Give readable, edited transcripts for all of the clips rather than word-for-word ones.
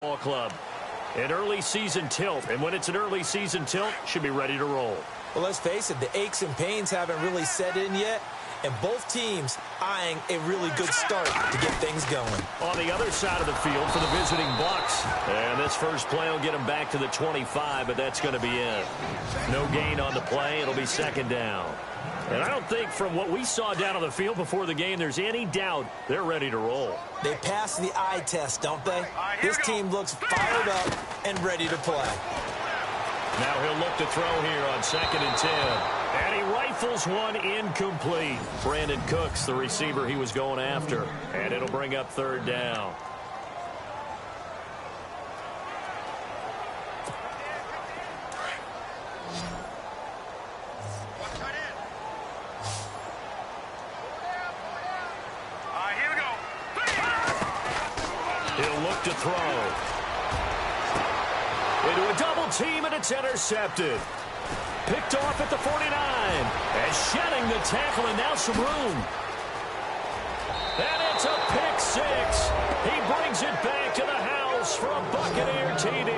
Ball club. An early season tilt, and when it's an early season tilt, should be ready to roll. Well, let's face it, the aches and pains haven't really set in yet, and both teams eyeing a really good start to get things going. On the other side of the field for the visiting Bucks, and this first play will get them back to the 25, but that's going to be it. No gain on the play. It'll be second down. And I don't think from what we saw down on the field before the game there's any doubt they're ready to roll. They passed the eye test, don't they? This team looks fired up and ready to play. Now he'll look to throw here on 2nd and 10. And he rifles one incomplete. Brandon Cooks, the receiver he was going after. And it'll bring up 3rd down. He'll look to throw. Into a double team, and it's intercepted. Picked off at the 49. And shedding the tackle, and now some room. And it's a pick 6. He brings it back to the house for a Buccaneer TD.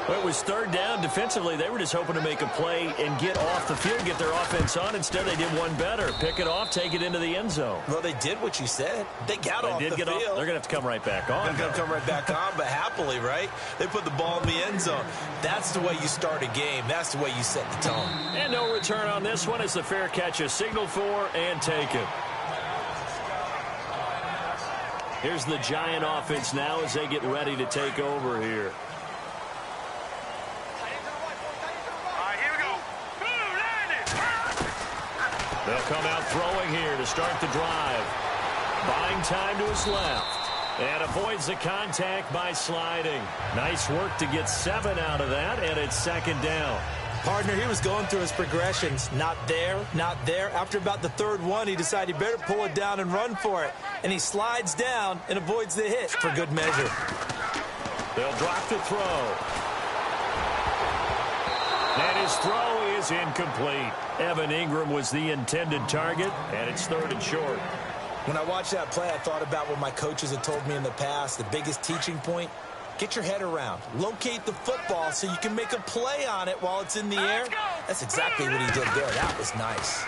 Well, it was 3rd down. Defensively, they were just hoping to make a play and get off the field, get their offense on. Instead, they did one better. Pick it off, take it into the end zone. Well, they did what you said. They got off the field. They're going to have to come right back on. They're going to come right back on, but happily, right? They put the ball in the end zone. That's the way you start a game. That's the way you set the tone. And no return on this one as the fair catch is signaled for and taken. Here's the Giant offense now as they get ready to take over here. They'll come out throwing here to start the drive. Buying time to his left. And avoids the contact by sliding. Nice work to get 7 out of that, and it's 2nd down. Partner, he was going through his progressions. Not there, not there. After about the 3rd one, he decided he better pull it down and run for it. And he slides down and avoids the hit for good measure. They'll drop the throw. And his throw is incomplete. Evan Ingram was the intended target, and it's 3rd and short. When I watched that play, I thought about what my coaches had told me in the past. The biggest teaching point, get your head around. Locate the football so you can make a play on it while it's in the air. That's exactly what he did there. That was nice.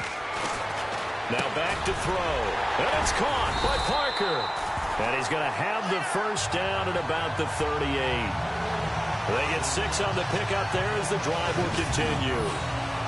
Now back to throw. And it's caught by Parker. And he's going to have the 1st down at about the 38. They get 6 on the pickup there as the drive will continue.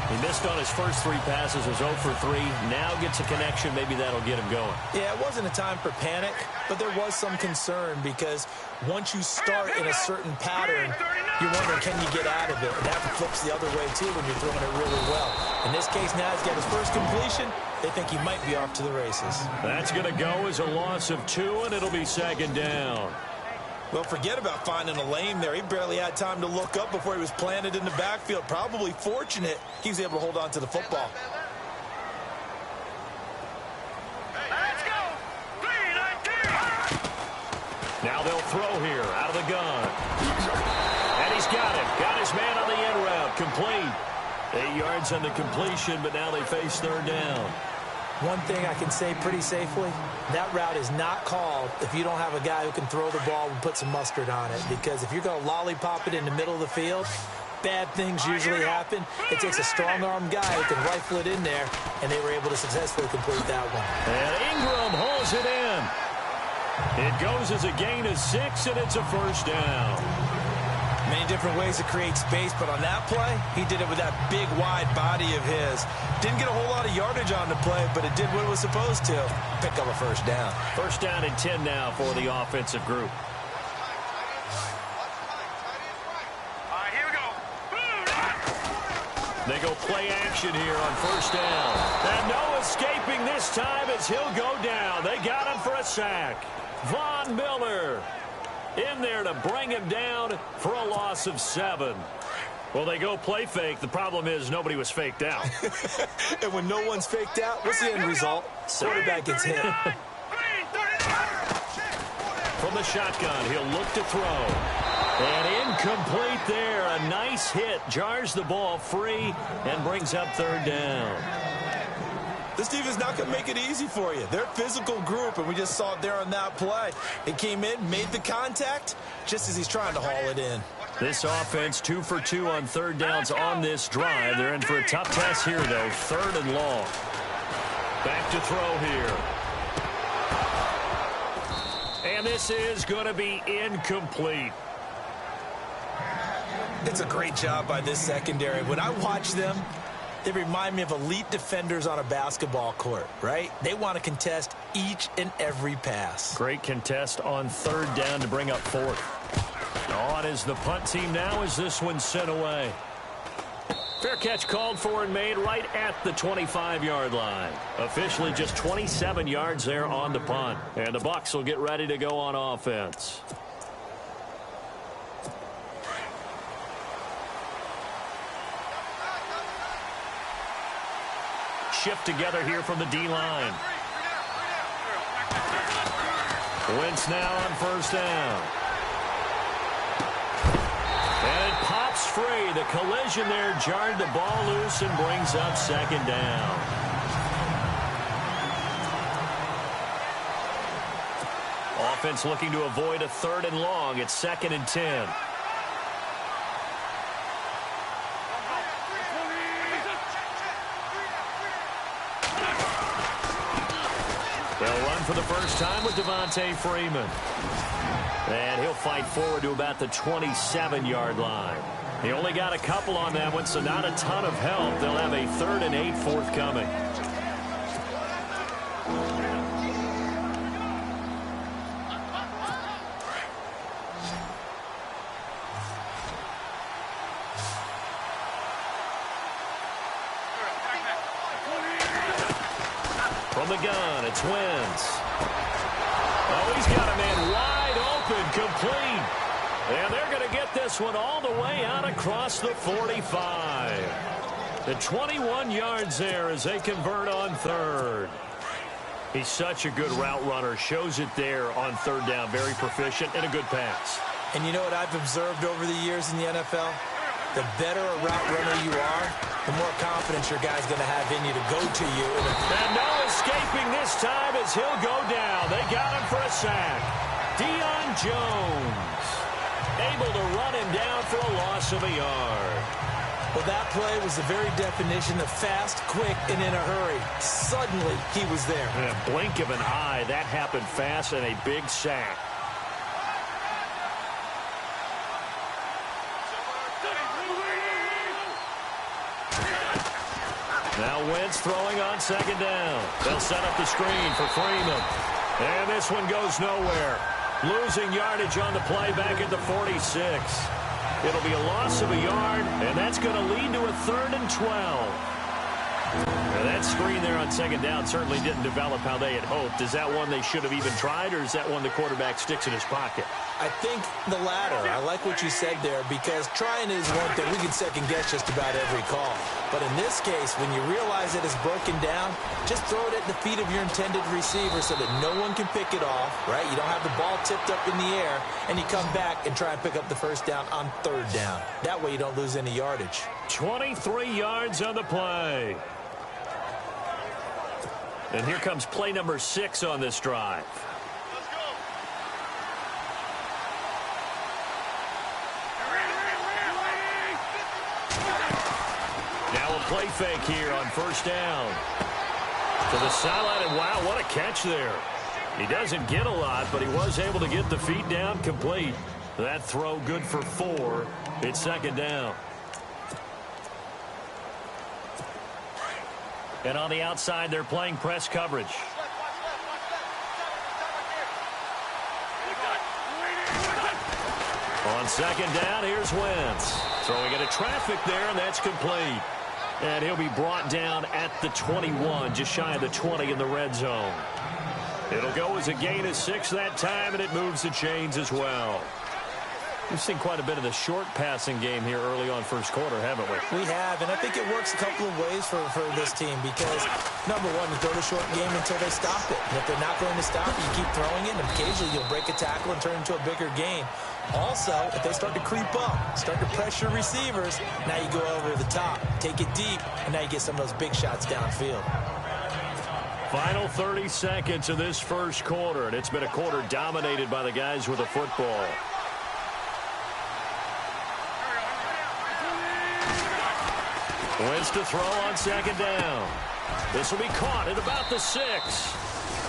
He missed on his first 3 passes, was 0 for 3. Now gets a connection. Maybe that'll get him going. Yeah, it wasn't a time for panic, but there was some concern because once you start in a certain pattern, you're wondering, can you get out of it? And that flips the other way, too, when you're throwing it really well. In this case, now he's got his first completion. They think he might be off to the races. That's going to go as a loss of 2, and it'll be 2nd down. Well, forget about finding a lane there. He barely had time to look up before he was planted in the backfield. Probably fortunate he was able to hold on to the football. Let's go. Now they'll throw here out of the gun. And he's got it. Got his man on the end route. Complete. 8 yards on the completion, but now they face 3rd down. One thing I can say pretty safely, that route is not called if you don't have a guy who can throw the ball and put some mustard on it. Because if you're going to lollipop it in the middle of the field, bad things usually happen. It takes a strong-arm guy who can rifle it in there, and they were able to successfully complete that one. And Ingram hauls it in. It goes as a gain of 6, and it's a 1st down. Many different ways to create space, but on that play, he did it with that big, wide body of his. Didn't get a whole lot of yardage on the play, but it did what it was supposed to. Pick up a 1st down. 1st down and 10 now for the offensive group. Here we go. They go play action here on 1st down. And no escaping this time as he'll go down. They got him for a sack. Von Miller in there to bring him down for a loss of 7. Well, they go play fake. The problem is nobody was faked out. And when no one's faked out, what's the end result? Quarterback gets hit. From the shotgun, he'll look to throw. And incomplete there. A nice hit. Jars the ball free and brings up 3rd down. This team is not going to make it easy for you. They're a physical group, and we just saw it there on that play. It came in, made the contact, just as he's trying to haul it in. This offense 2 for 2 on third downs on this drive. They're in for a tough test here, though. 3rd and long. Back to throw here. And this is going to be incomplete. It's a great job by this secondary. When I watch them, they remind me of elite defenders on a basketball court, right? They want to contest each and every pass. Great contest on 3rd down to bring up 4th. On is the punt team now as this one's sent away. Fair catch called for and made right at the 25-yard line. Officially just 27 yards there on the punt. And the Bucs will get ready to go on offense. Shift together here from the D-line. Wentz now on 1st down. And it pops free. The collision there jarred the ball loose and brings up 2nd down. Offense looking to avoid a 3rd and long. It's 2nd and 10. They'll run for the first time with Devontae Freeman. And he'll fight forward to about the 27-yard line. He only got a couple on that one, so not a ton of help. They'll have a 3rd and 8 forthcoming. From the gun, it's Wentz. Oh, he's got a man wide open, complete. And they're going to get this one all the way out across the 45. The 21 yards there as they convert on 3rd. He's such a good route runner. Shows it there on 3rd down. Very proficient and a good pass. And you know what I've observed over the years in the NFL? The better a route runner you are, the more confidence your guy's going to have in you to go to you. And no escaping this time as he'll go down. They got him for a sack. Deion Jones able to run him down for a loss of a yard. Well, that play was the very definition of fast, quick, and in a hurry. Suddenly, he was there. In a blink of an eye, that happened fast and a big sack. Now Wentz throwing on 2nd down. They'll set up the screen for Freeman. And this one goes nowhere. Losing yardage on the play back at the 46. It'll be a loss of a yard, and that's going to lead to a 3rd and 12. Now that screen there on 2nd down certainly didn't develop how they had hoped. Is that one they should have even tried, or is that one the quarterback sticks in his pocket? I think the latter. I like what you said there, because trying is one thing. We can second-guess just about every call. But in this case, when you realize that it's broken down, just throw it at the feet of your intended receiver so that no one can pick it off, right? You don't have the ball tipped up in the air, and you come back and try and pick up the 1st down on 3rd down. That way you don't lose any yardage. 23 yards on the play. And here comes play number 6 on this drive. Let's go. Now a play fake here on 1st down. To the sideline, and wow, what a catch there. He doesn't get a lot, but he was able to get the feet down complete. That throw good for 4. It's 2nd down. And on the outside, they're playing press coverage. On 2nd down, here's Wentz. Throwing into traffic there, and that's complete. And he'll be brought down at the 21, just shy of the 20 in the red zone. It'll go as a gain of 6 that time, and it moves the chains as well. We've seen quite a bit of the short passing game here early on 1st quarter, haven't we? We have, and I think it works a couple of ways for this team because, number one, you throw the short game until they stop it. And if they're not going to stop it, you keep throwing it, and occasionally you'll break a tackle and turn it into a bigger gain. Also, if they start to creep up, start to pressure receivers, now you go over the top, take it deep, and now you get some of those big shots downfield. Final 30 seconds of this first quarter, and it's been a quarter dominated by the guys with the football. Wins to throw on second down. This will be caught at about the 6.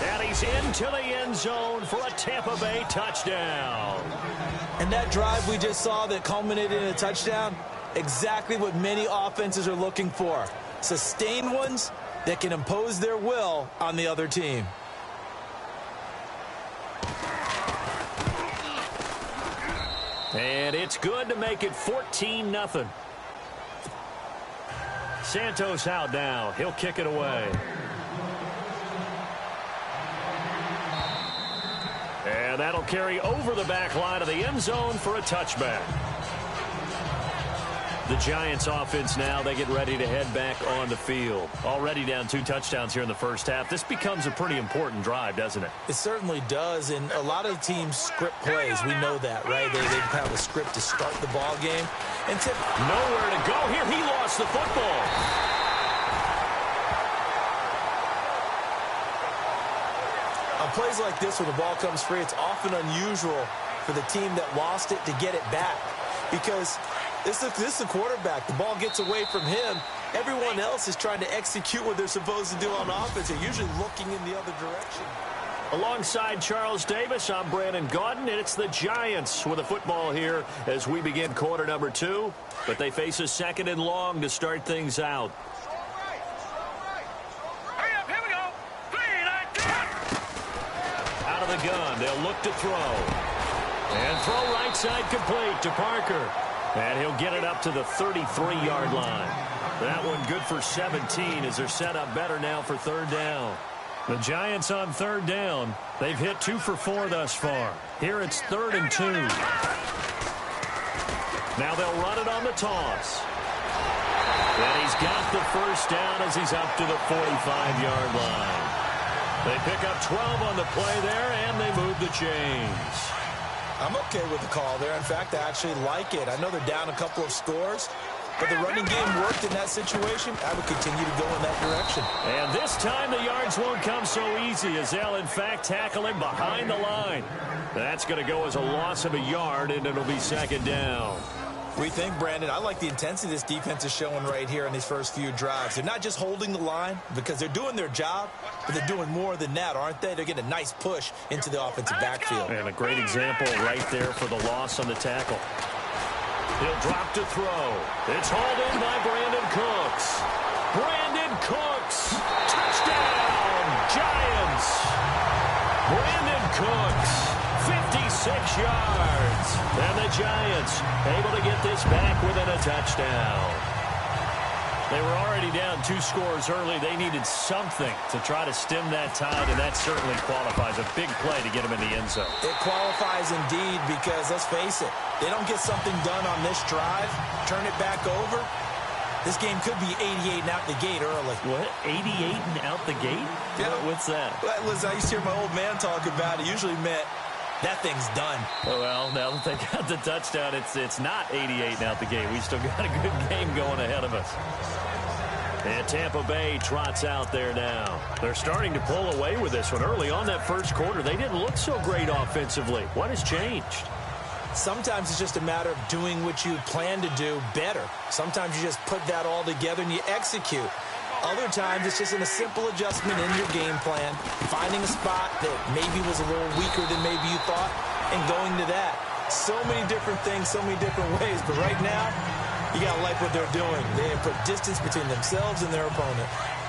And he's into the end zone for a Tampa Bay touchdown. And that drive we just saw that culminated in a touchdown, exactly what many offenses are looking for. Sustained ones that can impose their will on the other team. And it's good to make it 14-0. Santos out now. He'll kick it away. And that'll carry over the back line of the end zone for a touchback. The Giants offense now, they get ready to head back on the field. Already down 2 touchdowns here in the first half. This becomes a pretty important drive, doesn't it? It certainly does, and a lot of teams script plays. We know that, right? They have a script to start the ball game. And nowhere to go here. He lost the football. On plays like this, when the ball comes free, it's often unusual for the team that lost it to get it back. Because this is the quarterback. The ball gets away from him. Everyone else is trying to execute what they're supposed to do on offense. They're usually looking in the other direction. Alongside Charles Davis, I'm Brandon Gaudin, and it's the Giants with the football here as we begin quarter number 2. But they face a 2nd and long to start things out. Out of the gun, they'll look to throw. And throw right side complete to Parker. And he'll get it up to the 33-yard line. That one good for 17 as they're set up better now for 3rd down. The Giants on 3rd down. They've hit 2 for 4 thus far. Here it's 3rd and 2. Now they'll run it on the toss. And he's got the first down as he's up to the 45-yard line. They pick up 12 on the play there, and they move the chains. I'm okay with the call there. In fact, I actually like it. I know they're down a couple of scores, but the running game worked in that situation. I would continue to go in that direction. And this time the yards won't come so easy as they'll, in fact, tackle him behind the line. That's going to go as a loss of a yard, and it'll be 2nd down. What do you think, Brandon? I like the intensity this defense is showing right here in these first few drives. They're not just holding the line because they're doing their job, but they're doing more than that, aren't they? They're getting a nice push into the offensive backfield. And a great example right there for the loss on the tackle. He'll drop to throw. It's hauled in by Brandon Cooks. Brandon Cooks. Touchdown, Giants. Brandon Cooks. 56 yards. And the Giants able to get this back within a touchdown. They were already down 2 scores early. They needed something to try to stem that tide, and that certainly qualifies. A big play to get them in the end zone. It qualifies indeed because, let's face it, they don't get something done on this drive, turn it back over, this game could be 88 and out the gate early. What? 88 and out the gate? Yeah. What's that? Well, listen, I used to hear my old man talk about it. Usually meant that thing's done. Well, now that they got the touchdown, it's not 88 and out the gate. We still got a good game going ahead of us. And Tampa Bay trots out there now. They're starting to pull away with this one. Early on that first quarter, they didn't look so great offensively. What has changed? Sometimes it's just a matter of doing what you plan to do better. Sometimes you just put that all together and you execute. Other times it's just in a simple adjustment in your game plan, finding a spot that maybe was a little weaker than maybe you thought, and going to that. So many different things, so many different ways, but right now, you got to like what they're doing. They have put distance between themselves and their opponent.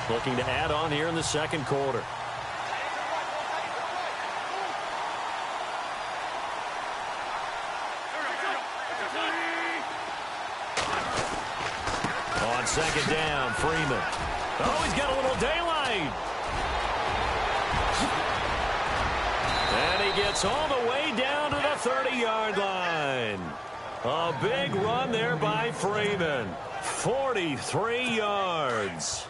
Looking to add on here in the second quarter. On second down, Freeman. Oh, he's got a little daylight. And he gets all the way down to the 30-yard line. A big run there by Freeman. 43 yards.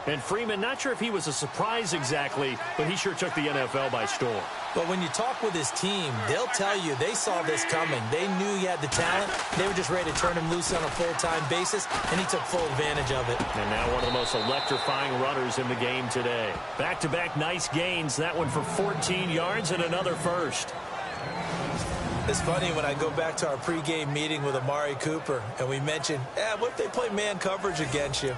And Freeman, not sure if he was a surprise exactly, but he sure took the NFL by storm. But when you talk with his team, they'll tell you they saw this coming. They knew he had the talent. They were just ready to turn him loose on a full-time basis, and he took full advantage of it. And now one of the most electrifying runners in the game today. Back-to-back nice gains, that one for 14 yards and another first. It's funny when I go back to our pregame meeting with Amari Cooper, and we mentioned, what if they play man coverage against you?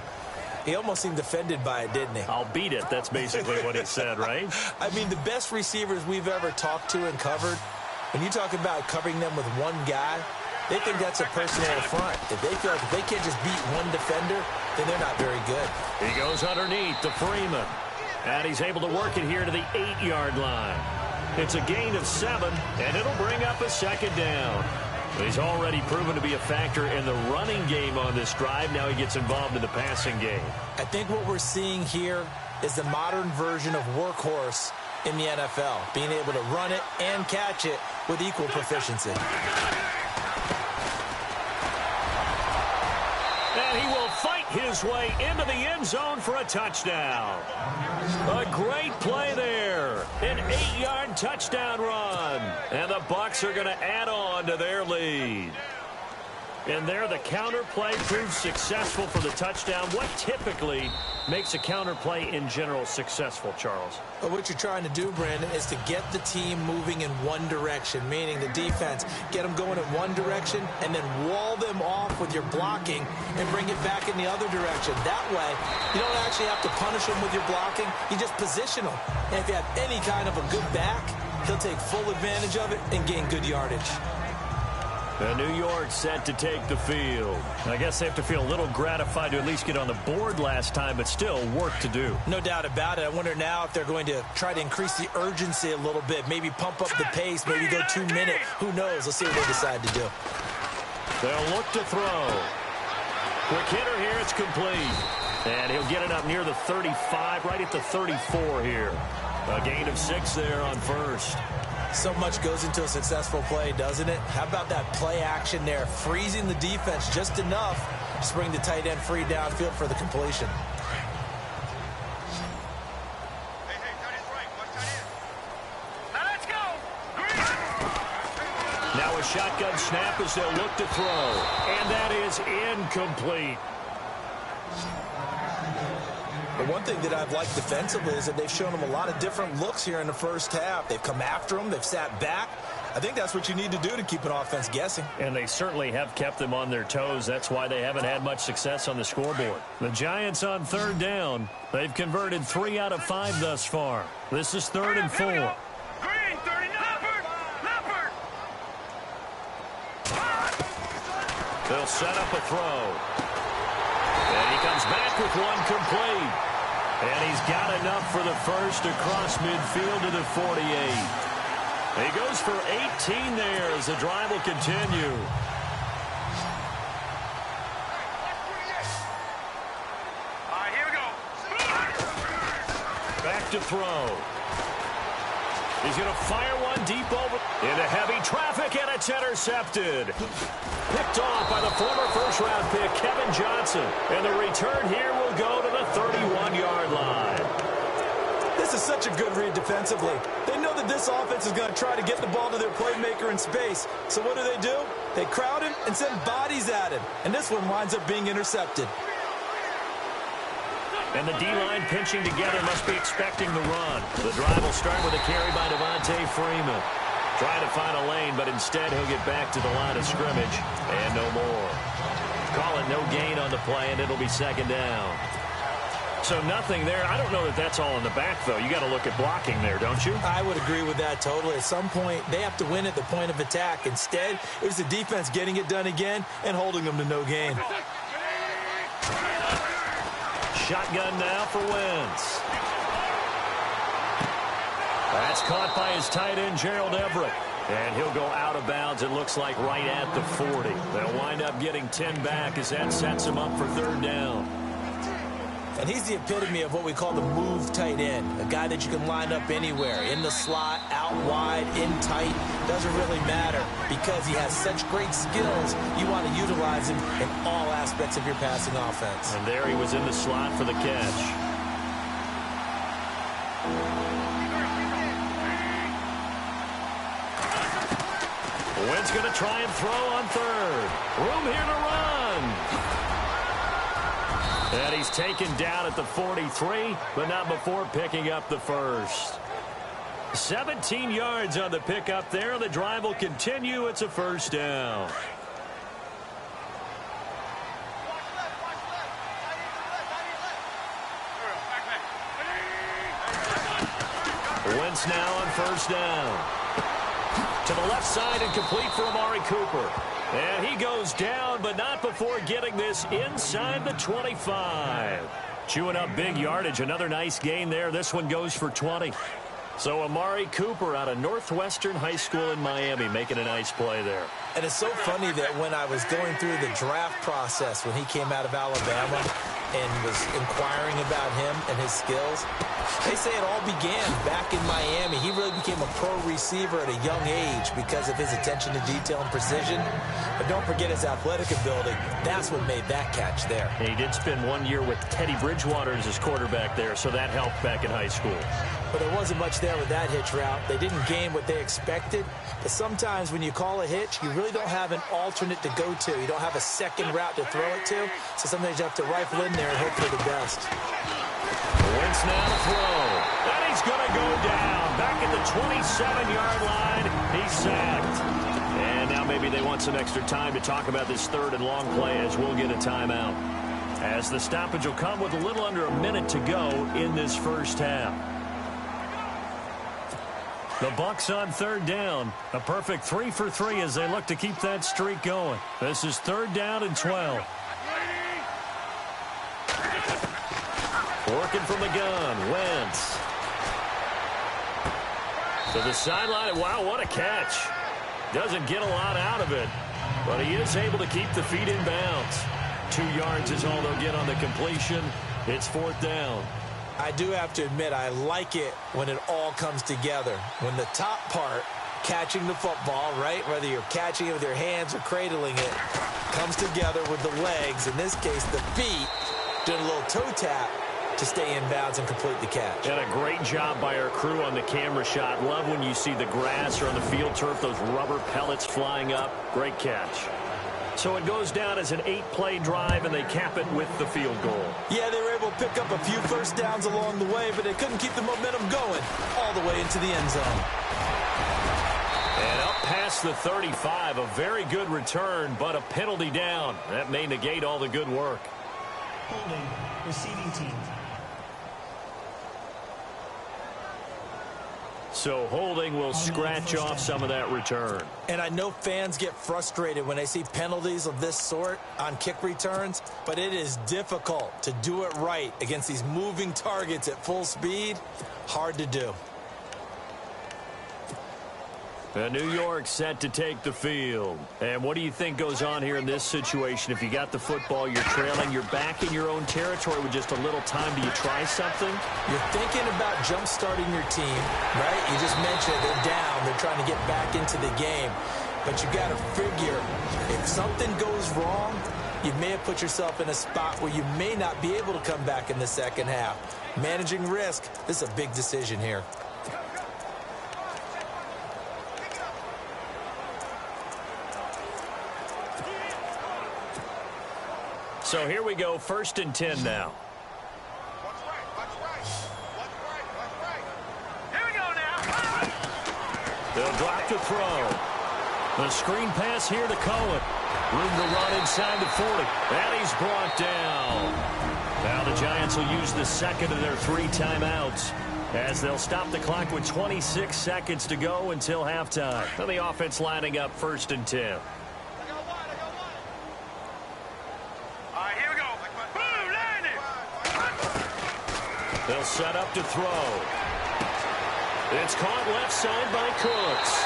He almost seemed offended by it, didn't he? I'll beat it. That's basically what he said, right? I mean, the best receivers we've ever talked to and covered, when you talk about covering them with one guy, they think that's a personal affront. If they feel like if they can't just beat one defender, then they're not very good. He goes underneath to Freeman. And he's able to work it here to the 8-yard line. It's a gain of 7, and it'll bring up a second down. He's already proven to be a factor in the running game on this drive. Now he gets involved in the passing game. I think what we're seeing here is the modern version of workhorse in the NFL, being able to run it and catch it with equal proficiency. And he will fight his way into the end zone for a touchdown. A great play there. An 8-yard touchdown run. And the Bucs are going to add on to their lead. And there the counter play proves successful for the touchdown. What typically makes a counter play in general successful, Charles? But what you're trying to do, Brandon, is to get the team moving in one direction, meaning the defense, get them going in one direction and then wall them off with your blocking and bring it back in the other direction. That way, you don't actually have to punish them with your blocking. You just position them. And if you have any kind of a good back, he'll take full advantage of it and gain good yardage. And New York set to take the field. I guess they have to feel a little gratified to at least get on the board last time, but still work to do. No doubt about it. I wonder now if they're going to try to increase the urgency a little bit, maybe pump up the pace, maybe go 2-minute. Who knows? Let's see what they decide to do. They'll look to throw. Quick hitter here. It's complete. And he'll get it up near the 35, right at the 34 here. A gain of 6 there on first. So much goes into a successful play, doesn't it? How about that play action there, freezing the defense just enough to bring the tight end free downfield for the completion. Hey, tight end's right. Watch tight end. Now let's go. Green. Now a shotgun snap as they'll look to throw. And that is incomplete. But one thing that I've liked defensively is that they've shown them a lot of different looks here in the first half. They've come after them. They've sat back. I think that's what you need to do to keep an offense guessing. And they certainly have kept them on their toes. That's why they haven't had much success on the scoreboard. The Giants on 3rd down. They've converted 3 out of 5 thus far. This is 3rd and 4. Green, 30, Leopard. They'll set up a throw. And he comes back with one complete. And he's got enough for the first across midfield to the 48. He goes for 18 there as the drive will continue. All right, here we go. Back to throw. He's going to fire one deep over into heavy traffic, and it's intercepted. Picked off by the former first-round pick, Kevin Johnson. And the return here will go to the 31-yard line. This is such a good read defensively. They know that this offense is going to try to get the ball to their playmaker in space. So what do? They crowd him and send bodies at him. And this one winds up being intercepted. And the D-line pinching together must be expecting the run. The drive will start with a carry by Devontae Freeman. Trying to find a lane, but instead he'll get back to the line of scrimmage. And no more. Call it no gain on the play, and it'll be 2nd down. So nothing there. I don't know that that's all in the back, though. You got to look at blocking there, don't you? I would agree with that totally. At some point, they have to win at the point of attack. Instead, it was the defense getting it done again and holding them to no gain. Shotgun now for Wentz. That's caught by his tight end, Gerald Everett. And he'll go out of bounds, it looks like, right at the 40. They'll wind up getting 10 back as that sets him up for 3rd down. And he's the epitome of what we call the move tight end, a guy that you can line up anywhere, in the slot, out wide, in tight. Doesn't really matter because he has such great skills. You want to utilize him in all aspects of your passing offense. And there he was in the slot for the catch. Wynn's going to try and throw on third. Room here to run. And he's taken down at the 43, but not before picking up the first. 17 yards on the pickup there. The drive will continue. It's a first down. Wentz now on first down. To the left side and complete for Amari Cooper. And he goes down, but not before getting this inside the 25. Chewing up big yardage. Another nice gain there. This one goes for 20. So Amari Cooper out of Northwestern High School in Miami making a nice play there. And it's so funny that when I was going through the draft process when he came out of Alabama and was inquiring about him and his skills, they say it all began back in Miami. He really became a pro receiver at a young age because of his attention to detail and precision. But don't forget his athletic ability. That's what made that catch there. And he did spend 1 year with Teddy Bridgewater as his quarterback there, so that helped back in high school. But there wasn't much there with that hitch route. They didn't gain what they expected. But sometimes when you call a hitch, you really don't have an alternate to go to. You don't have a second route to throw it to. So sometimes you have to rifle in there and hope for the best. Wentz now to throw. And he's going to go down. Back at the 27-yard line. He's sacked. And now maybe they want some extra time to talk about this third and long play as we'll get a timeout. As the stoppage will come with a little under a minute to go in this first half. The Bucks on third down. A perfect 3 for 3 as they look to keep that streak going. This is third down and 12. Working from the gun, Wentz. To the sideline. Wow, what a catch. Doesn't get a lot out of it, but he is able to keep the feet in bounds. 2 yards is all they'll get on the completion. It's fourth down. I do have to admit, I like it when it all comes together. When the top part, catching the football, right, whether you're catching it with your hands or cradling it, comes together with the legs, in this case the feet, doing a little toe tap to stay in bounds and complete the catch. And a great job by our crew on the camera shot. Love when you see the grass or on the field turf, those rubber pellets flying up. Great catch. So it goes down as an 8-play drive, and they cap it with the field goal. Yeah, they were able to pick up a few first downs along the way, but they couldn't keep the momentum going all the way into the end zone. And up past the 35, a very good return, but a penalty down. That may negate all the good work. Holding, receiving team. So holding will scratch off some of that return. And I know fans get frustrated when they see penalties of this sort on kick returns, but it is difficult to do it right against these moving targets at full speed. Hard to do. And New York set to take the field. And what do you think goes on here in this situation? If you got the football, you're trailing, you're back in your own territory with just a little time. Do you try something? You're thinking about jump-starting your team, right? You just mentioned they're down. They're trying to get back into the game. But you got to figure, if something goes wrong, you may have put yourself in a spot where you may not be able to come back in the second half. Managing risk, this is a big decision here. So here we go, 1st and 10 now. Watch right, watch right. Watch right, watch right. Here we go now. They'll drop to throw. The screen pass here to Cohen. Room to run inside the 40. And he's brought down. Now the Giants will use the second of their 3 timeouts as they'll stop the clock with 26 seconds to go until halftime. So the offense lining up 1st and 10. They'll set up to throw. It's caught left side by Cooks.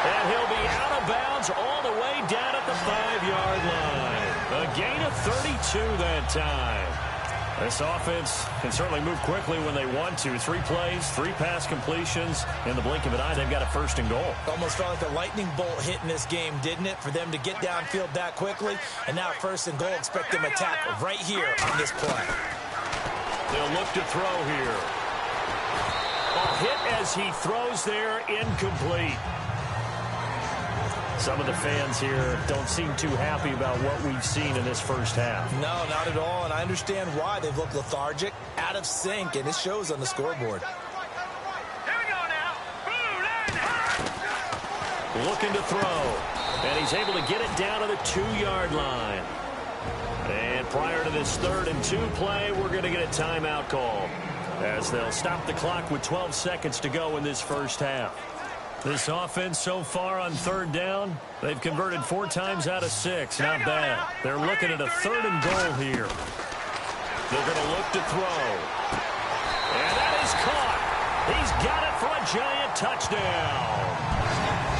And he'll be out of bounds all the way down at the 5-yard line. A gain of 32 that time. This offense can certainly move quickly when they want to. 3 plays, 3 pass completions. In the blink of an eye, they've got a 1st and goal. Almost felt like a lightning bolt hit in this game, didn't it? For them to get downfield that quickly. And now 1st and goal, expect them to attack right here on this play. They'll look to throw here. A hit as he throws there, incomplete. Some of the fans here don't seem too happy about what we've seen in this first half. No, not at all, and I understand why. They've looked lethargic, out of sync, and it shows on the scoreboard. Here we go now. Looking to throw, and he's able to get it down to the 2-yard line. And prior to this 3rd and 2 play, we're going to get a timeout call, as they'll stop the clock with 12 seconds to go in this first half. This offense so far on 3rd down, they've converted 4 times out of 6. Not bad. They're looking at a 3rd and goal here. They're going to look to throw. And that is caught. He's got it for a giant touchdown.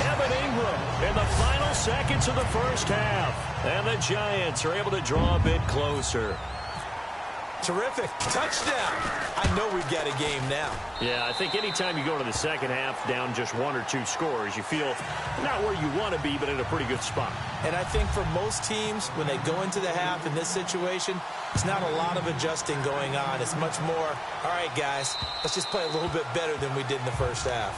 Evan Ingram in the final seconds of the first half. And the Giants are able to draw a bit closer. Terrific. Touchdown. I know we've got a game now. Yeah, I think anytime you go to the second half down just 1 or 2 scores, you feel not where you want to be, but in a pretty good spot. And I think for most teams, when they go into the half in this situation, it's not a lot of adjusting going on. It's much more, all right, guys, let's just play a little bit better than we did in the first half.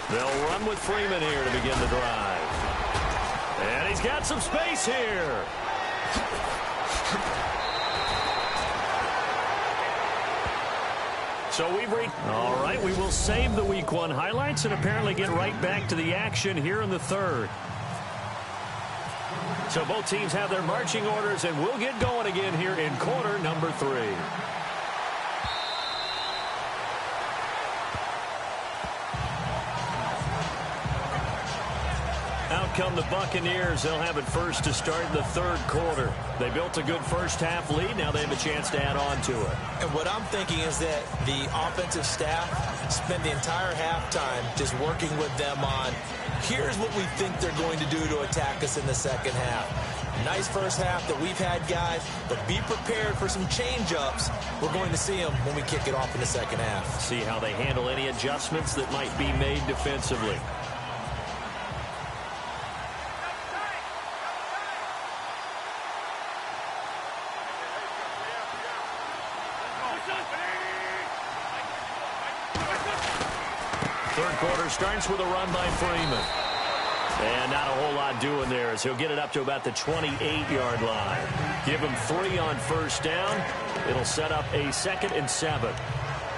They'll run with Freeman here to begin the drive. And he's got some space here. So we've reached... All right, we will save the Week 1 highlights and apparently get right back to the action here in the 3rd. So both teams have their marching orders, and we'll get going again here in quarter number 3. Out come the Buccaneers. They'll have it first to start the 3rd quarter. They built a good first half lead. Now they have a chance to add on to it. And what I'm thinking is that the offensive staff spent the entire halftime just working with them on, here's what we think they're going to do to attack us in the second half. Nice first half that we've had, guys, but be prepared for some change-ups. We're going to see them when we kick it off in the second half. See how they handle any adjustments that might be made defensively. Third quarter starts with a run by Freeman. And not a whole lot doing there as he'll get it up to about the 28-yard line. Give him 3 on first down. It'll set up a 2nd and 7.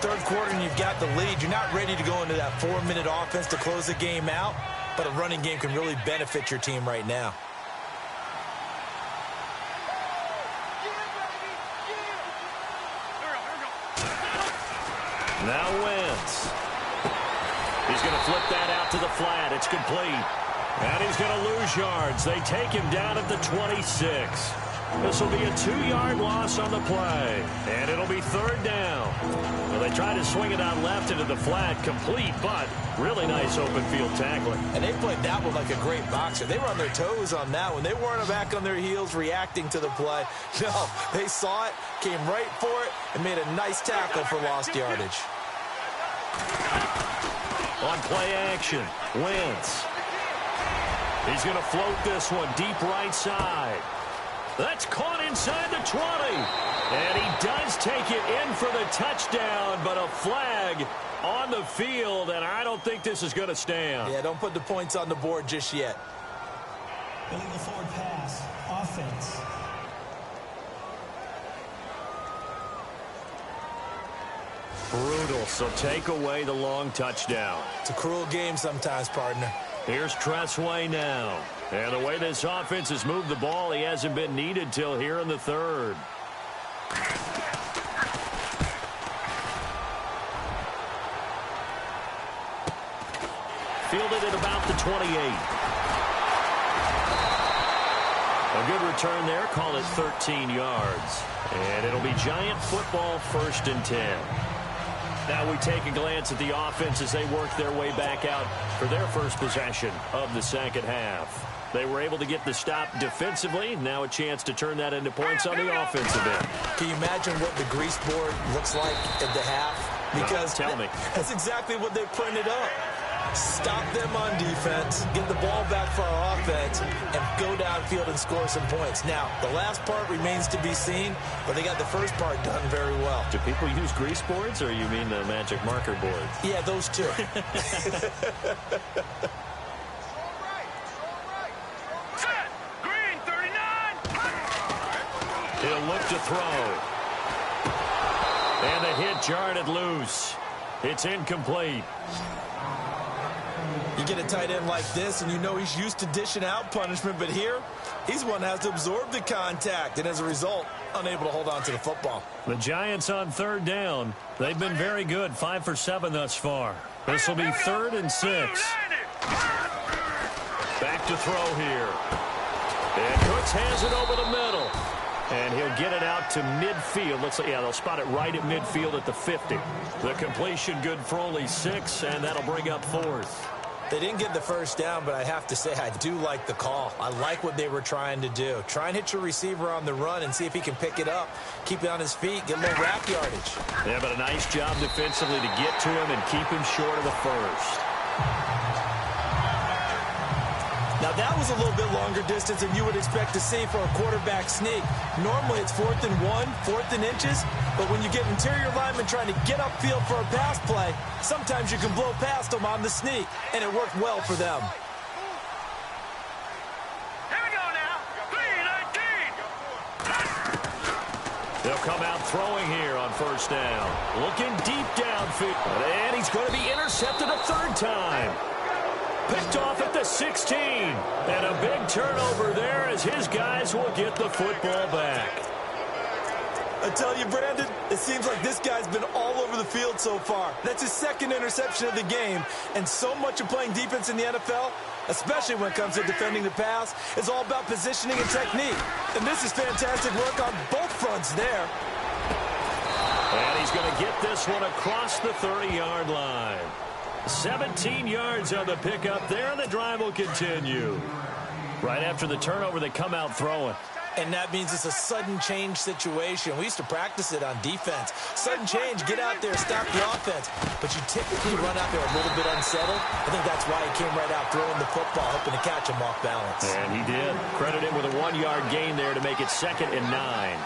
Third quarter and you've got the lead. You're not ready to go into that 4-minute offense to close the game out, but a running game can really benefit your team right now. Now Wentz. He's going to flip that out to the flat. It's complete. And he's going to lose yards. They take him down at the 26. This will be a 2-yard loss on the play. And it'll be 3rd down. Well, they try to swing it out left into the flat. Complete, but really nice open field tackling. And they played that one like a great boxer. They were on their toes on that one. They weren't back on their heels reacting to the play. No, they saw it, came right for it, and made a nice tackle for lost yardage. On play action, Wentz. He's going to float this one deep right side. That's caught inside the 20. And he does take it in for the touchdown, but a flag on the field, and I don't think this is going to stand. Yeah, don't put the points on the board just yet. Illegal forward pass. Offense. Brutal, so take away the long touchdown. It's a cruel game sometimes, partner. Here's Tressway now. And the way this offense has moved the ball, he hasn't been needed till here in the 3rd. Fielded at about the 28. A good return there. Call it 13 yards. And it'll be Giant football 1st and 10. Now we take a glance at the offense as they work their way back out for their first possession of the second half. They were able to get the stop defensively. Now a chance to turn that into points on the offensive end. Can you imagine what the grease board looks like at the half? Because tell me. That's exactly what they printed up. Stop them on defense, get the ball back for our offense, and go downfield and score some points. Now, the last part remains to be seen, but they got the first part done very well. Do people use grease boards, or you mean the magic marker boards? Yeah, those two. Set. Green 39. He'll look to throw. And the hit jarred it loose. It's incomplete. You get a tight end like this, and you know he's used to dishing out punishment, but here, he's one that has to absorb the contact, and as a result, unable to hold on to the football. The Giants on third down. They've been very good, 5 for 7 thus far. This will be 3rd and 6. Back to throw here. And Cooks has it over the middle. And he'll get it out to midfield. Looks like, yeah, they'll spot it right at midfield at the 50. The completion good for only 6, and that'll bring up 4th. They didn't get the first down, but I have to say I do like the call. I like what they were trying to do. Try and hit your receiver on the run and see if he can pick it up, keep it on his feet, get a little rack yardage. Yeah, but a nice job defensively to get to him and keep him short of the first. Now, that was a little bit longer distance than you would expect to see for a quarterback sneak. Normally, it's 4th and 1, 4th and inches, but when you get interior linemen trying to get upfield for a pass play, sometimes you can blow past them on the sneak, and it worked well for them. Here we go now. 3-19. They'll come out throwing here on first down. Looking deep downfield, and he's going to be intercepted a 3rd time. Picked off at the 16. And a big turnover there as his guys will get the football back. I tell you, Brandon, it seems like this guy's been all over the field so far. That's his 2nd interception of the game. And so much of playing defense in the NFL, especially when it comes to defending the pass, is all about positioning and technique. And this is fantastic work on both fronts there. And he's going to get this one across the 30-yard line. 17 yards on the pickup there, and the drive will continue. Right after the turnover, they come out throwing. And that means it's a sudden change situation. We used to practice it on defense. Sudden change, get out there, stop the offense. But you typically run out there a little bit unsettled. I think that's why he came right out throwing the football, hoping to catch him off balance. And he did. Credit him with a 1-yard gain there to make it 2nd and 9.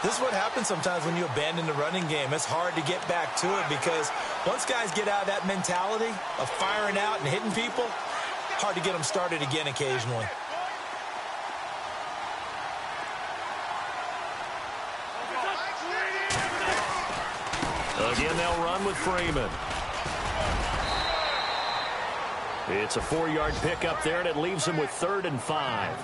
This is what happens sometimes when you abandon the running game. It's hard to get back to it because once guys get out of that mentality of firing out and hitting people, hard to get them started again occasionally. Again, they'll run with Freeman. It's a 4-yard pickup there, and it leaves them with 3rd and 5.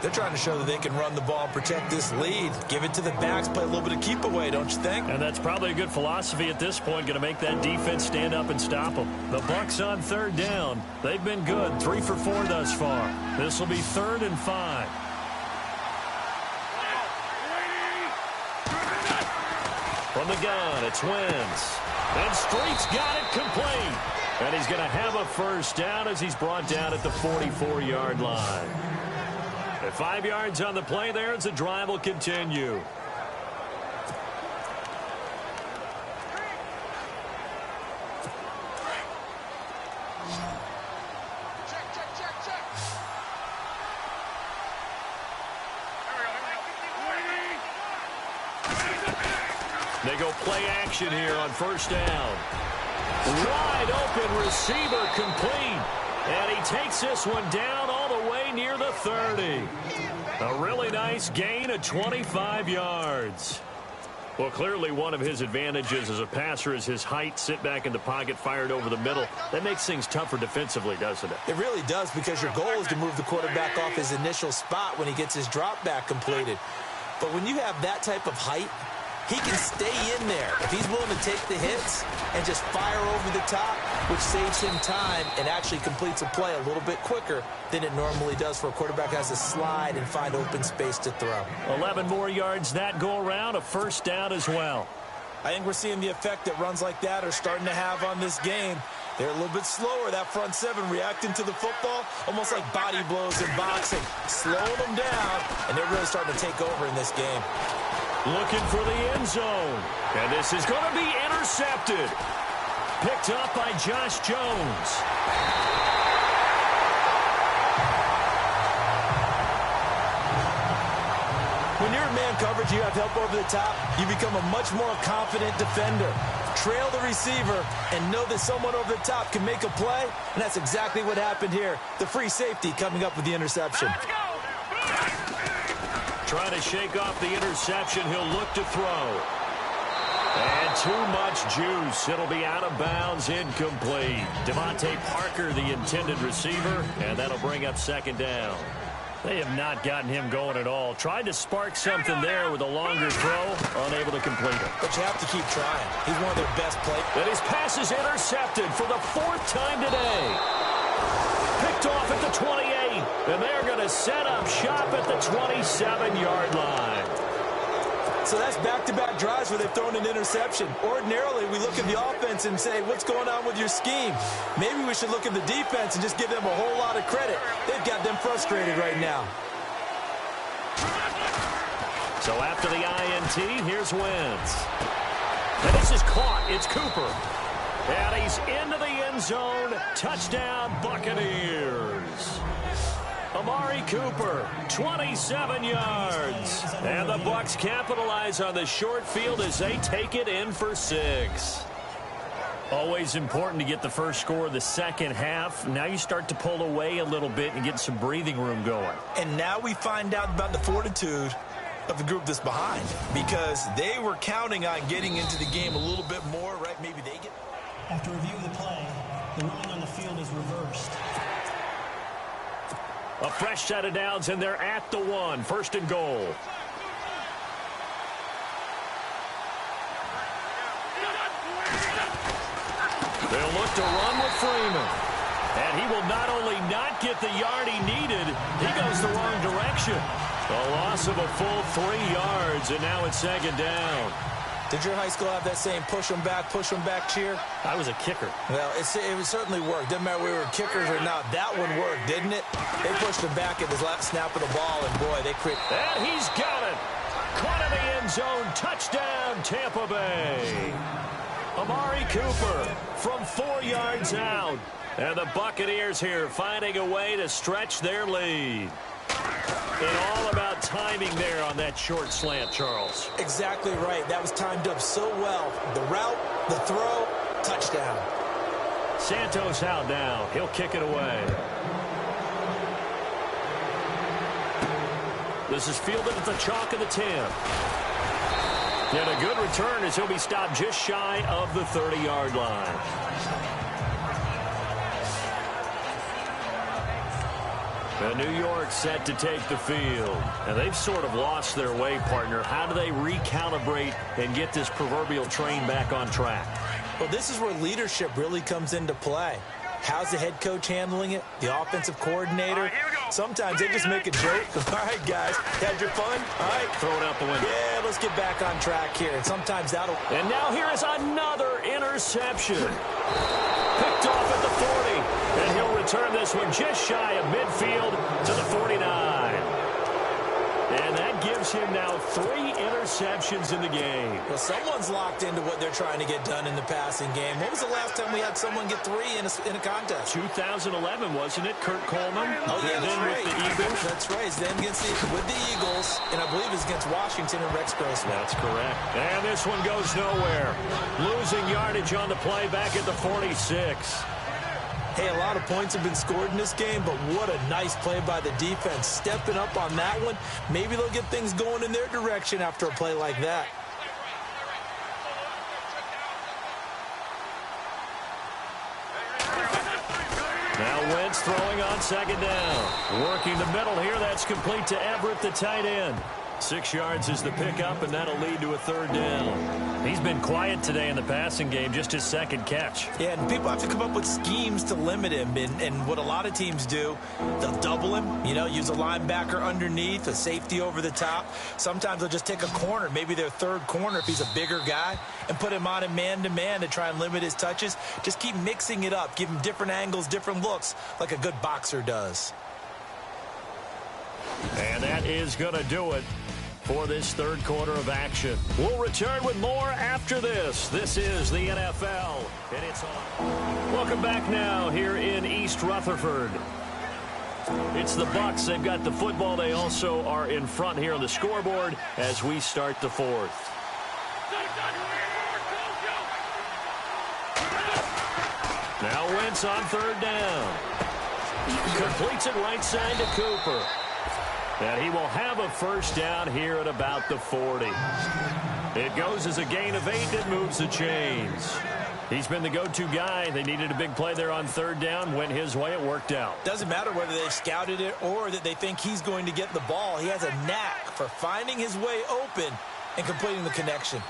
They're trying to show that they can run the ball and protect this lead. Give it to the backs, play a little bit of keep away, don't you think? And that's probably a good philosophy at this point, going to make that defense stand up and stop them. The Bucs on 3rd down. They've been good, 3 for 4 thus far. This will be 3rd and 5. From the gun, it's Wentz. And Street's got it complete. And he's going to have a first down as he's brought down at the 44-yard line. At 5 yards on the play there as the drive will continue. They go play action here on first down. Wide open receiver complete. And he takes this one down all the way near the 30. A really nice gain of 25 yards. Well, clearly one of his advantages as a passer is his height, sit back in the pocket, fired over the middle. That makes things tougher defensively, doesn't it? It really does, because your goal is to move the quarterback off his initial spot when he gets his drop back completed. But when you have that type of height, he can stay in there if he's willing to take the hits and just fire over the top, which saves him time and actually completes a play a little bit quicker than it normally does for a quarterback who has to slide and find open space to throw. 11 more yards that go around, a first down as well. I think we're seeing the effect that runs like that are starting to have on this game. They're a little bit slower, that front seven, reacting to the football, almost like body blows in boxing, slowing them down, and they're really starting to take over in this game. Looking for the end zone. And this is going to be intercepted. picked up by Josh Jones. When you're in man coverage, you have help over the top, you become a much more confident defender. Trail the receiver and know that someone over the top can make a play, and that's exactly what happened here. The free safety coming up with the interception. Trying to shake off the interception. He'll look to throw. And too much juice. It'll be out of bounds, incomplete. Devontae Parker, the intended receiver, and that'll bring up second down. They have not gotten him going at all. Tried to spark something there with a longer throw, unable to complete it. But you have to keep trying. He's one of their best players. And his pass is intercepted for the 4th time today. Picked off at the 28, and they're going to set up shop at the 27-yard line. So that's back-to-back drives where they've thrown an interception. Ordinarily, we look at the offense and say, what's going on with your scheme? Maybe we should look at the defense and just give them a whole lot of credit. They've got them frustrated right now. So after the INT, here's Wentz. And this is caught. It's Cooper. And he's into the end zone. Touchdown, Buccaneers. Amari Cooper, 27 yards. And the Bucs capitalize on the short field as they take it in for 6. Always important to get the first score of the second half. Now you start to pull away a little bit and get some breathing room going. And now we find out about the fortitude of the group that's behind, because they were counting on getting into the game a little bit more, right? Maybe they get... After review of the play, the ruling on the field is reversed. A fresh set of downs, and they're at the 1. 1st and goal. They'll look to run with Freeman. And he will not only not get the yard he needed, he goes the wrong direction. A loss of a full 3 yards, and now it's 2nd down. Did your high school have that same push them back cheer? I was a kicker. Well, it certainly worked. Doesn't matter whether we were kickers or not. That one worked, didn't it? They pushed him back at his last snap of the ball, and boy, they created. And he's got it. Caught in the end zone. Touchdown, Tampa Bay. Amari Cooper from 4 yards out. And the Buccaneers here finding a way to stretch their lead. And all about timing there on that short slant, Charles. Exactly right. That was timed up so well. The route, the throw, touchdown. Santos out now. He'll kick it away. This is fielded at the chalk of the 10. And a good return as he'll be stopped just shy of the 30-yard line. And New York set to take the field. And they've sort of lost their way, partner. How do they recalibrate and get this proverbial train back on track? Well, this is where leadership really comes into play. How's the head coach handling it? The offensive coordinator? Sometimes they just make a joke. All right, guys, had your fun? All right. Throw it out the window. Yeah, let's get back on track here. And sometimes that'll... And now here is another interception. Picked off at the 40. And he'll return this one just shy of midfield to the 49. And that gives him now 3 interceptions in the game. Well, someone's locked into what they're trying to get done in the passing game. When was the last time we had someone get 3 in a contest? 2011, wasn't it? Kurt Coleman. Oh, yeah, and then right. with the Eagles. That's right. It's then with the Eagles, and I believe it's against Washington and Rex Grossman. That's correct. And this one goes nowhere. Losing yardage on the play back at the 46. Hey, a lot of points have been scored in this game, but what a nice play by the defense. Stepping up on that one, maybe they'll get things going in their direction after a play like that. Now Wentz throwing on 2nd down. Working the middle here. That's complete to Everett, the tight end. 6 yards is the pickup, and that'll lead to a 3rd down. He's been quiet today in the passing game, just his 2nd catch. Yeah, and people have to come up with schemes to limit him. And what a lot of teams do, they'll double him, use a linebacker underneath, a safety over the top. Sometimes they'll just take a corner, maybe their 3rd corner if he's a bigger guy, and put him on a man-to-man to try and limit his touches. Just keep mixing it up, give him different angles, different looks, like a good boxer does. And that is going to do it for this third quarter of action. We'll return with more after this. This is the NFL, and it's on. Welcome back now here in East Rutherford. It's the Bucs. They've got the football. They also are in front here on the scoreboard as we start the fourth. Now Wentz on third down. Completes it right side to Cooper. And he will have a first down here at about the 40. It goes as a gain of 8. It moves the chains. He's been the go-to guy. They needed a big play there on third down. Went his way. It worked out. Doesn't matter whether they've scouted it or that they think he's going to get the ball. He has a knack for finding his way open and completing the connection.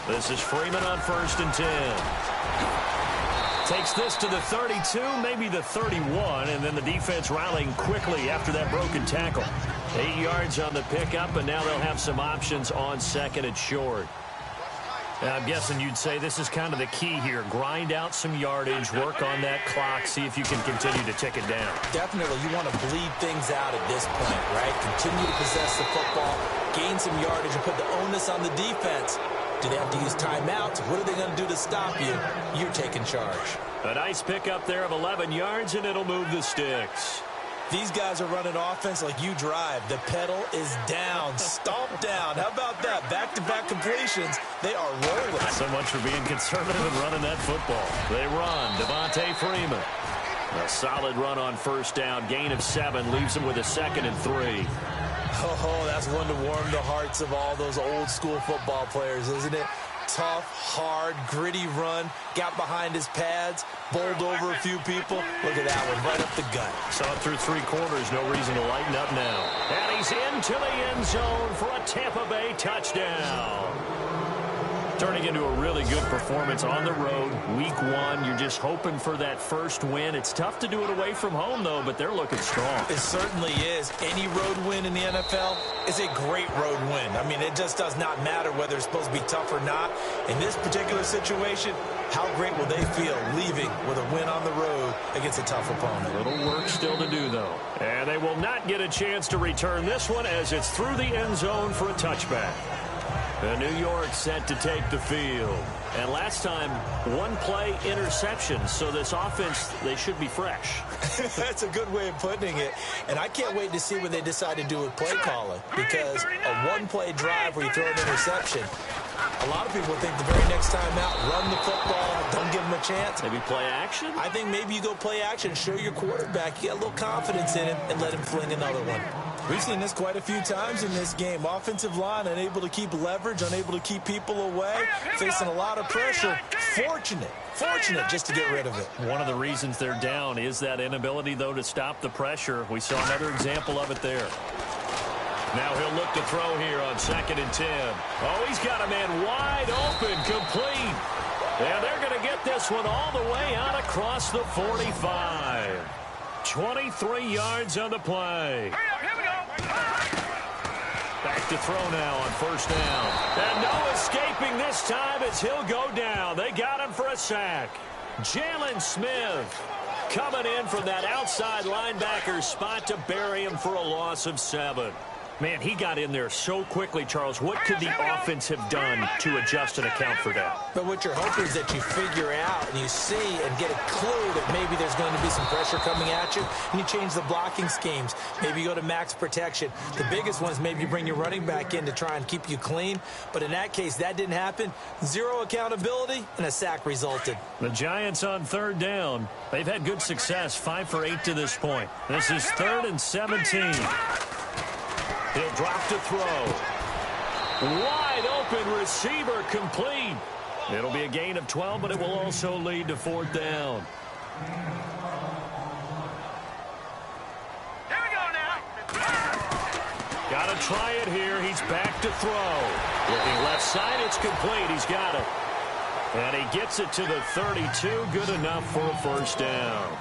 This is Freeman on 1st and 10. Takes this to the 32, maybe the 31, and then the defense rallying quickly after that broken tackle. 8 yards on the pickup, and now they'll have some options on second and short. And I'm guessing you'd say this is kind of the key here. Grind out some yardage, work on that clock, see if you can continue to tick it down. Definitely, you want to bleed things out at this point, right? Continue to possess the football, gain some yardage, and put the onus on the defense. Do they have to use timeouts? What are they going to do to stop you? You're taking charge. A nice pickup there of 11 yards, and it'll move the sticks. These guys are running offense like you drive. The pedal is down, stomped down. How about that? Back-to-back completions. They are rolling. So much for being conservative and running that football. They run. Devontae Freeman. A solid run on first down. Gain of 7 leaves him with a 2nd and 3. Oh, that's one to warm the hearts of all those old-school football players, isn't it? Tough, hard, gritty run. Got behind his pads, bowled over a few people. Look at that one, right up the gut. Saw it through 3 quarters. No reason to lighten up now. And he's into the end zone for a Tampa Bay touchdown. Turning into a really good performance on the road. Week 1, you're just hoping for that first win. It's tough to do it away from home, though, but they're looking strong. It certainly is. Any road win in the NFL is a great road win. I mean, it just does not matter whether it's supposed to be tough or not. In this particular situation, how great will they feel leaving with a win on the road against a tough opponent? A little work still to do, though. And they will not get a chance to return this one as it's through the end zone for a touchback. New York set to take the field. And last time, 1-play interception. So this offense, they should be fresh. That's a good way of putting it. And I can't wait to see what they decide to do with play calling. Because a 1-play drive where you throw an interception, a lot of people think the very next time out, run the football, don't give them a chance. Maybe play action? I think maybe you go play action, show your quarterback, you get a little confidence in him, and let him fling another one. We've seen this quite a few times in this game. Offensive line unable to keep leverage, unable to keep people away, facing a lot of pressure. Fortunate just to get rid of it. One of the reasons they're down is that inability, though, to stop the pressure. We saw another example of it there. Now he'll look to throw here on 2nd and 10. Oh, he's got a man wide open, complete. And they're going to get this one all the way out across the 45. 23 yards on the play. Back to throw now on first down. And no escaping this time as he'll go down. They got him for a sack. Jalen Smith coming in from that outside linebacker spot to bury him for a loss of 7. Man, he got in there so quickly, Charles. What could the offense have done to adjust and account for that? But what you're hoping is that you figure out and you see and get a clue that maybe there's going to be some pressure coming at you, and you change the blocking schemes. Maybe you go to max protection. The biggest one is maybe you bring your running back in to try and keep you clean. But in that case, that didn't happen. 0 accountability, and a sack resulted. The Giants on 3rd down. They've had good success, 5 for 8 to this point. This is 3rd and 17. He'll drop to throw. Wide open receiver complete. It'll be a gain of 12, but it will also lead to 4th down. Here we go now. Got to try it here. He's back to throw. Looking left side, it's complete. He's got it. And he gets it to the 32. Good enough for a first down.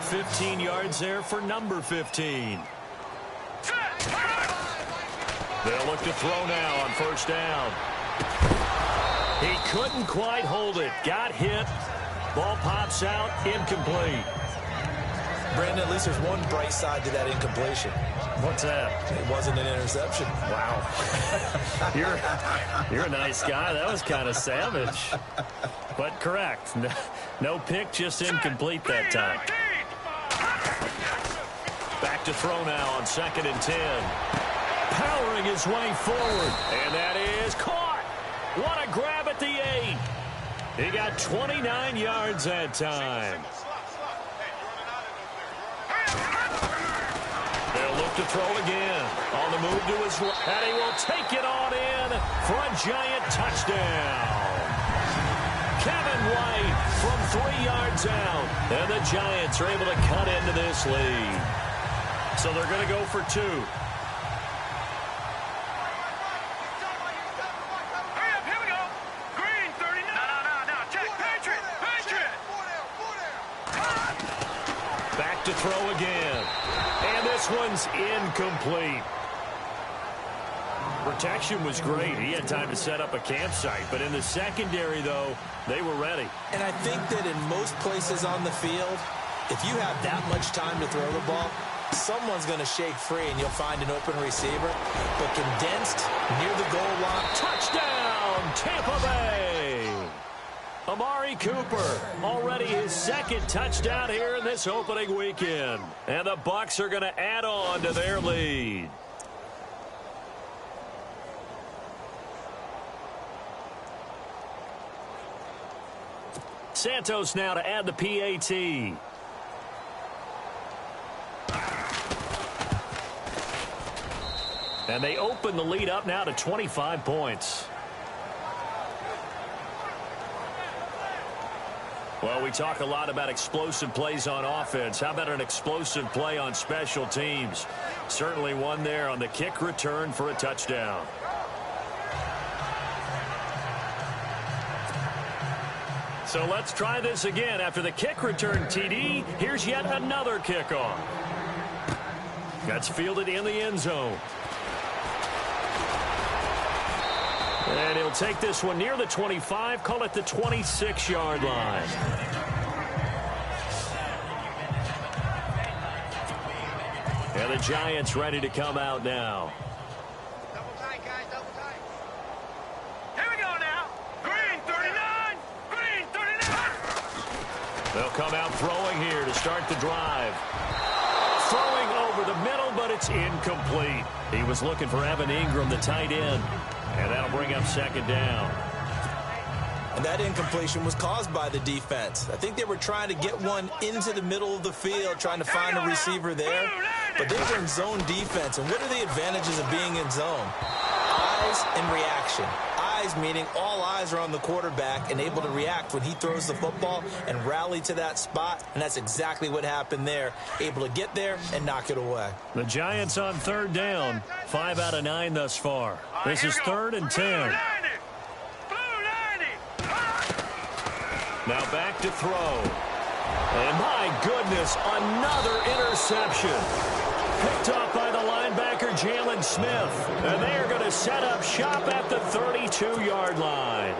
15 yards there for number 15. They'll look to throw now on first down. He couldn't quite hold it. Got hit. Ball pops out. Incomplete. Brandon, at least there's one bright side to that incompletion. What's that? It wasn't an interception. Wow. You're a nice guy. That was kind of savage. But correct. No pick, just incomplete that time. Back to throw now on 2nd and 10. Powering his way forward. And that is caught. What a grab at the 8. He got 29 yards that time. They'll look to throw again. On the move to his right. And he will take it on in for a giant touchdown. Kevin White from 3 yards out. And the Giants are able to cut into this lead. So they're going to go for 2. Back to throw again. And this one's incomplete. Protection was great. He had time to set up a campsite. But in the secondary, though, they were ready. And I think that in most places on the field, if you have that much time to throw the ball, someone's going to shake free and you'll find an open receiver. But condensed near the goal line. Touchdown, Tampa Bay. Amari Cooper, already his 2nd touchdown here in this opening weekend. And the Bucs are going to add on to their lead. Santos now to add the PAT. And they open the lead up now to 25 points. Well, we talk a lot about explosive plays on offense. How about an explosive play on special teams? Certainly one there on the kick return for a touchdown. So let's try this again. After the kick return TD, here's yet another kickoff. That's fielded in the end zone. And he'll take this one near the 25, call it the 26-yard line. And the Giants ready to come out now. Double tight, guys, double tight. Here we go now. Green 39, green 39. They'll come out throwing here to start the drive. Throwing over the middle, but it's incomplete. He was looking for Evan Ingram, the tight end. And that'll bring up 2nd down. And that incompletion was caused by the defense. I think they were trying to get one into the middle of the field, trying to find a receiver there. But they were in zone defense. And what are the advantages of being in zone? Eyes and reaction. Eyes meaning all eyes are on the quarterback and able to react when he throws the football and rally to that spot. And that's exactly what happened there. Able to get there and knock it away. The Giants on 3rd down. 5 out of 9 thus far. This is 3rd and 10. Now back to throw. And my goodness, another interception. Picked off by the linebacker, Jalen Smith. And they are going to set up shop at the 32-yard line.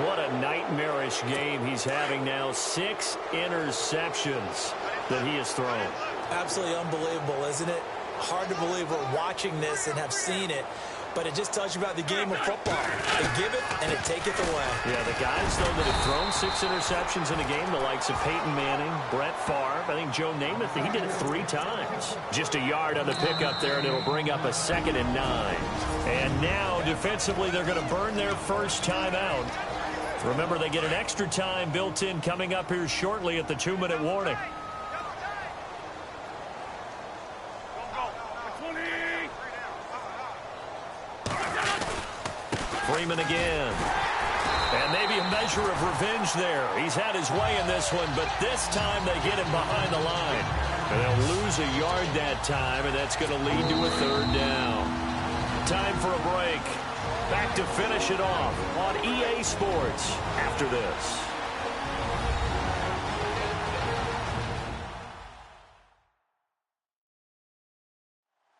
What a nightmarish game he's having now. 6 interceptions that he has thrown. Absolutely unbelievable, isn't it? Hard to believe we're watching this and have seen it. But it just tells you about the game of football. They give it, and it taketh away. Yeah, the guys, though, that have thrown 6 interceptions in a game, the likes of Peyton Manning, Brett Favre, I think Joe Namath, he did it 3 times. Just a yard on the pickup there, and it'll bring up a 2nd and 9. And now, defensively, they're going to burn their first time out. Remember, they get an extra time built in coming up here shortly at the 2-minute warning. Freeman again. And maybe a measure of revenge there. He's had his way in this one, but this time they get him behind the line. And they'll lose a yard that time, and that's going to lead to a 3rd down. Time for a break. Back to finish it off on EA Sports after this.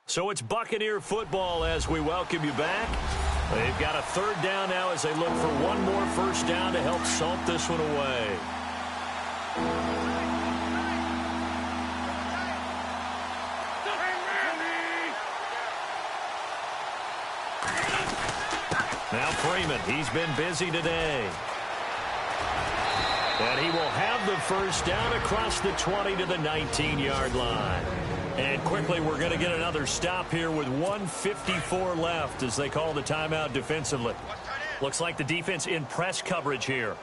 So it's Buccaneer football as we welcome you back. They've got a third down now as they look for one more first down to help salt this one away. Now Freeman, he's been busy today. And he will have the first down across the 20 to the 19-yard line. And quickly, we're going to get another stop here with 1:54 left as they call the timeout defensively. Looks like the defense in press coverage here.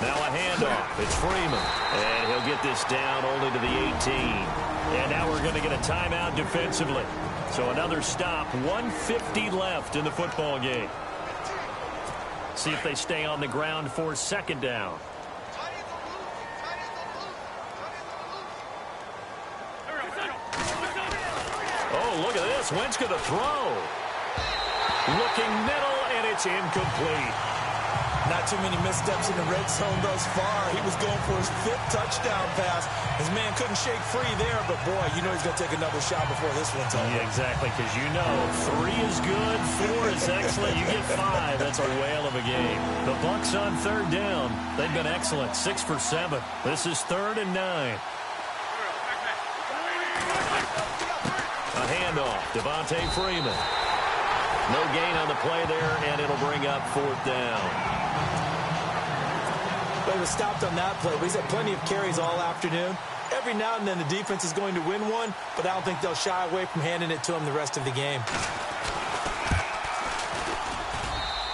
Now a handoff. It's Freeman. And he'll get this down only to the 18. And now we're going to get a timeout defensively. So another stop. 1:50 left in the football game. See if they stay on the ground for second down. Oh, look at this. Wentz going to throw. Looking middle, and it's incomplete. Not too many missteps in the red zone thus far. He was going for his 5th touchdown pass. His man couldn't shake free there, but boy, you know he's going to take another shot before this one's over. Yeah, exactly, because you know 3 is good, 4 is excellent. You get 5. That's a whale of a game. The Bucs on third down. They've been excellent, 6 for 7. This is 3rd and 9. A handoff, Devontae Freeman. No gain on the play there, and it'll bring up 4th down. But he was stopped on that play. But he's had plenty of carries all afternoon. Every now and then the defense is going to win one, but I don't think they'll shy away from handing it to him the rest of the game.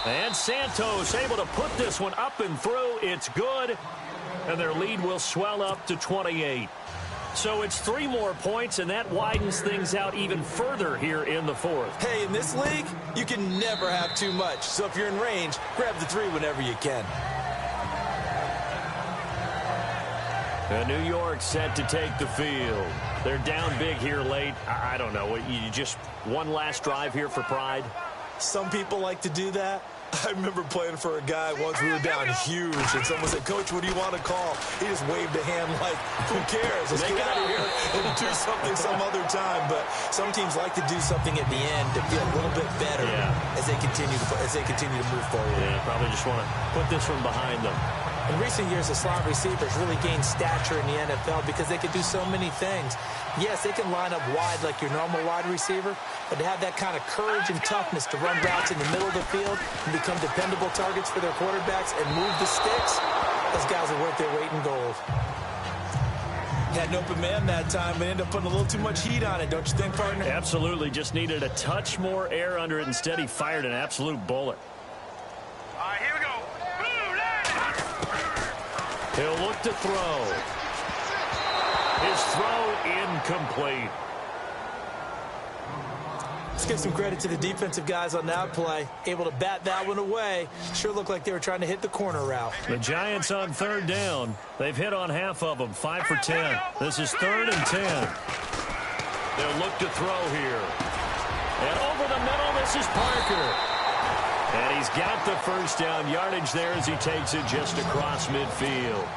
And Santos able to put this one up and through. It's good, and their lead will swell up to 28. So it's 3 more points, and that widens things out even further here in the 4th. Hey, in this league, you can never have too much. So if you're in range, grab the 3 whenever you can. And New York set to take the field. They're down big here late. I don't know. You just one last drive here for pride? Some people like to do that. I remember playing for a guy once. We were down huge, and someone said, "Coach, what do you want to call?" He just waved a hand like, "Who cares? Let's get out of here and do something some other time." But some teams like to do something at the end to feel a little bit better as they continue to move forward. Yeah, probably just want to put this one behind them. In recent years, the slot receivers really gained stature in the NFL because they could do so many things. Yes, they can line up wide like your normal wide receiver, but to have that kind of courage and toughness to run routes in the middle of the field and become dependable targets for their quarterbacks and move the sticks, those guys are worth their weight in gold. Had an open man that time, but ended up putting a little too much heat on it, don't you think, partner? Absolutely. Just needed a touch more air under it. Instead, he fired an absolute bullet. All right, here we go. He'll look to throw. His throw incomplete. Let's give some credit to the defensive guys on that play. Able to bat that one away. Sure looked like they were trying to hit the corner route. The Giants on third down. They've hit on half of them, 5 for 10. This is 3rd and 10. They'll look to throw here. And over the middle, this is Parker. And he's got the first down yardage there as he takes it just across midfield.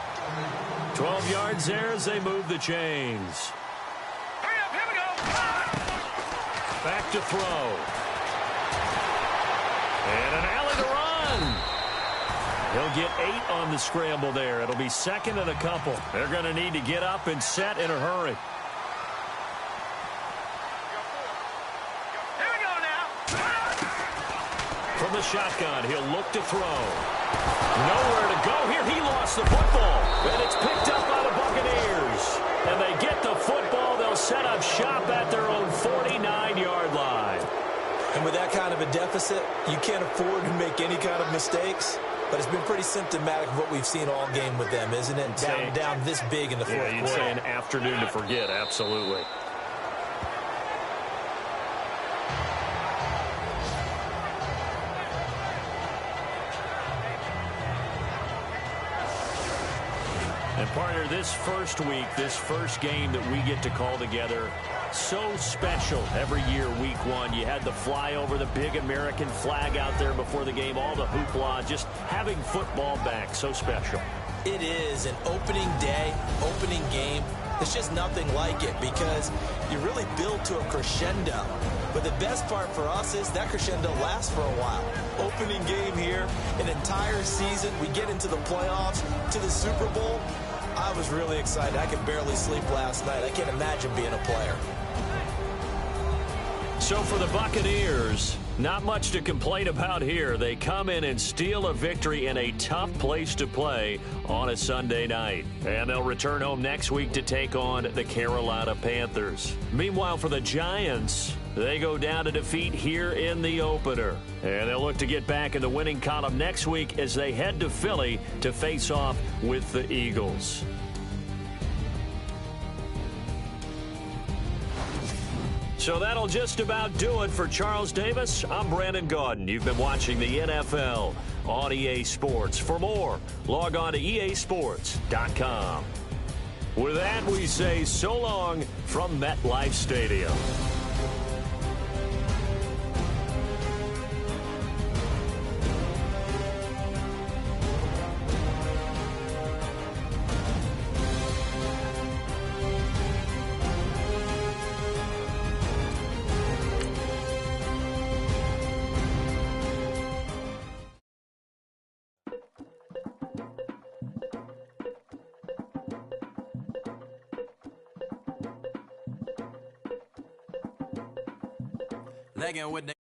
12 yards there as they move the chains. Hurry up, here we go. Back to throw. And an alley to run. He'll get 8 on the scramble there. It'll be 2nd and a couple. They're going to need to get up and set in a hurry. Here we go now. From the shotgun, he'll look to throw. Nowhere to go here. He lost the football. And it's picked up by the Buccaneers. And they get the football. They'll set up shop at their own 49-yard line. And with that kind of a deficit, you can't afford to make any kind of mistakes. But it's been pretty symptomatic of what we've seen all game with them, isn't it? Down this big in the fourth quarter. You'd say an afternoon to forget, absolutely. And partner, this first week, this first game that we get to call together, so special every year, week one. You had the flyover, the big American flag out there before the game, all the hoopla, just having football back, so special. It is an opening day, opening game. There's just nothing like it because you really build to a crescendo. But the best part for us is that crescendo lasts for a while. Opening game here, an entire season. We get into the playoffs, to the Super Bowl. I was really excited. I could barely sleep last night. I can't imagine being a player. So for the Buccaneers, not much to complain about here. They come in and steal a victory in a tough place to play on a Sunday night. And they'll return home next week to take on the Carolina Panthers. Meanwhile, for the Giants, they go down to defeat here in the opener. And they'll look to get back in the winning column next week as they head to Philly to face off with the Eagles. So that'll just about do it for Charles Davis. I'm Brandon Gaudin. You've been watching the NFL on EA Sports. For more, log on to easports.com. With that, we say so long from MetLife Stadium. Again with